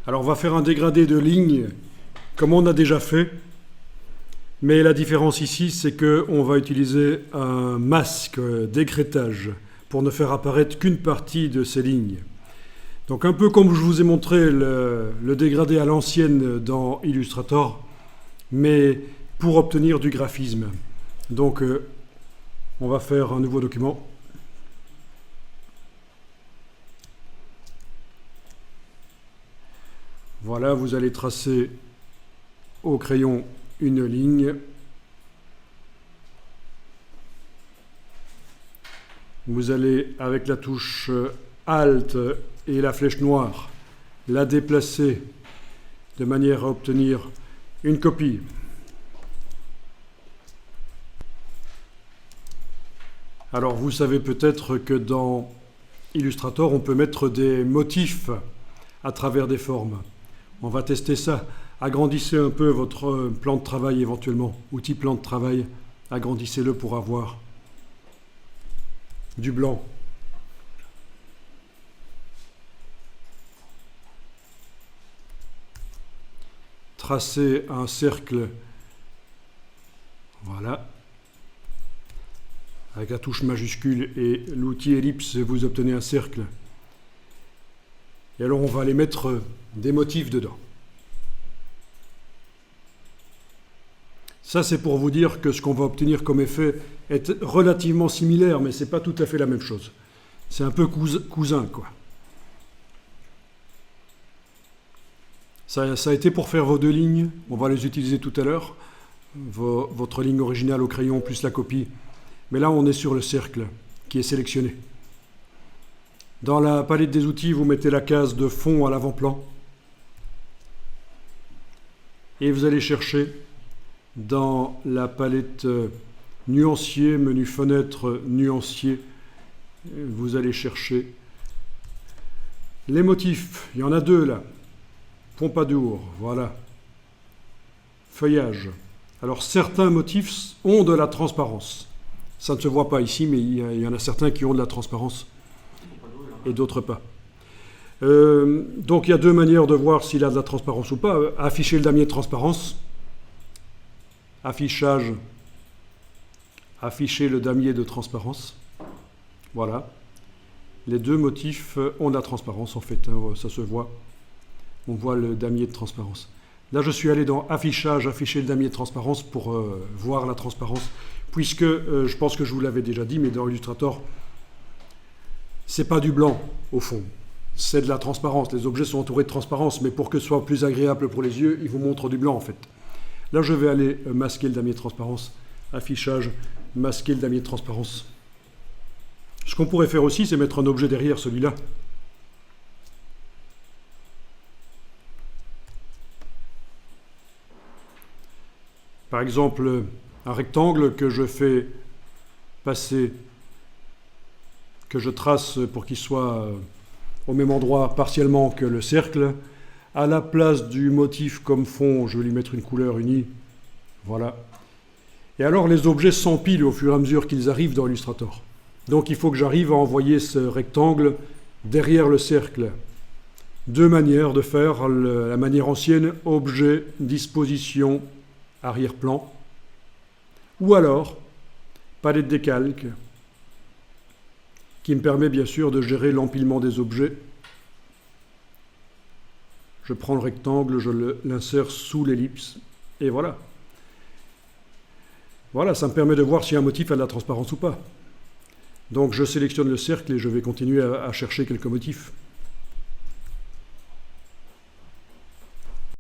Alors on va faire un dégradé de ligne comme on a déjà fait, mais la différence ici c'est qu'on va utiliser un masque d'écrêtage pour ne faire apparaître qu'une partie de ces lignes. Donc un peu comme je vous ai montré le dégradé à l'ancienne dans Illustrator, mais pour obtenir du graphisme. Donc on va faire un nouveau document. Voilà, vous allez tracer au crayon une ligne. Vous allez, avec la touche Alt et la flèche noire, la déplacer de manière à obtenir une copie. Alors, vous savez peut-être que dans Illustrator, on peut mettre des motifs à travers des formes. On va tester ça. Agrandissez un peu votre plan de travail éventuellement. Outil plan de travail, agrandissez-le pour avoir du blanc. Tracez un cercle. Voilà. Avec la touche majuscule et l'outil ellipse, vous obtenez un cercle. Et alors on va aller mettre des motifs dedans. Ça, c'est pour vous dire que ce qu'on va obtenir comme effet est relativement similaire, mais ce n'est pas tout à fait la même chose. C'est un peu cousin, quoi. Ça a été pour faire vos deux lignes. On va les utiliser tout à l'heure. Votre ligne originale au crayon plus la copie. Mais là, on est sur le cercle qui est sélectionné. Dans la palette des outils, vous mettez la case de fond à l'avant-plan. Et vous allez chercher dans la palette nuancier, menu fenêtre nuancier, vous allez chercher les motifs. Il y en a deux là. Pompadour, voilà. Feuillage. Alors certains motifs ont de la transparence. Ça ne se voit pas ici, mais il y en a certains qui ont de la transparence et d'autres pas. Donc il y a deux manières de voir s'il a de la transparence ou pas. Afficher le damier de transparence. Affichage. Afficher le damier de transparence. Voilà. Les deux motifs ont de la transparence en fait, hein, ça se voit. On voit le damier de transparence. Là, je suis allé dans Affichage, afficher le damier de transparence pour voir la transparence, puisque je pense que je vous l'avais déjà dit, mais dans Illustrator, c'est pas du blanc au fond, c'est de la transparence. Les objets sont entourés de transparence, mais pour que ce soit plus agréable pour les yeux, ils vous montrent du blanc en fait. Là, je vais aller masquer le damier de transparence. Affichage, masquer le damier de transparence. Ce qu'on pourrait faire aussi, c'est mettre un objet derrière celui-là. Par exemple, un rectangle que je fais passer, que je trace pour qu'il soit au même endroit partiellement que le cercle. À la place du motif comme fond, je vais lui mettre une couleur unie. Voilà. Et alors les objets s'empilent au fur et à mesure qu'ils arrivent dans Illustrator. Donc il faut que j'arrive à envoyer ce rectangle derrière le cercle. Deux manières de faire. La manière ancienne, objet, disposition, arrière-plan. Ou alors, palette des calques, qui me permet bien sûr de gérer l'empilement des objets. Je prends le rectangle, je l'insère sous l'ellipse, et voilà. Voilà, ça me permet de voir si un motif a de la transparence ou pas. Donc je sélectionne le cercle et je vais continuer à chercher quelques motifs.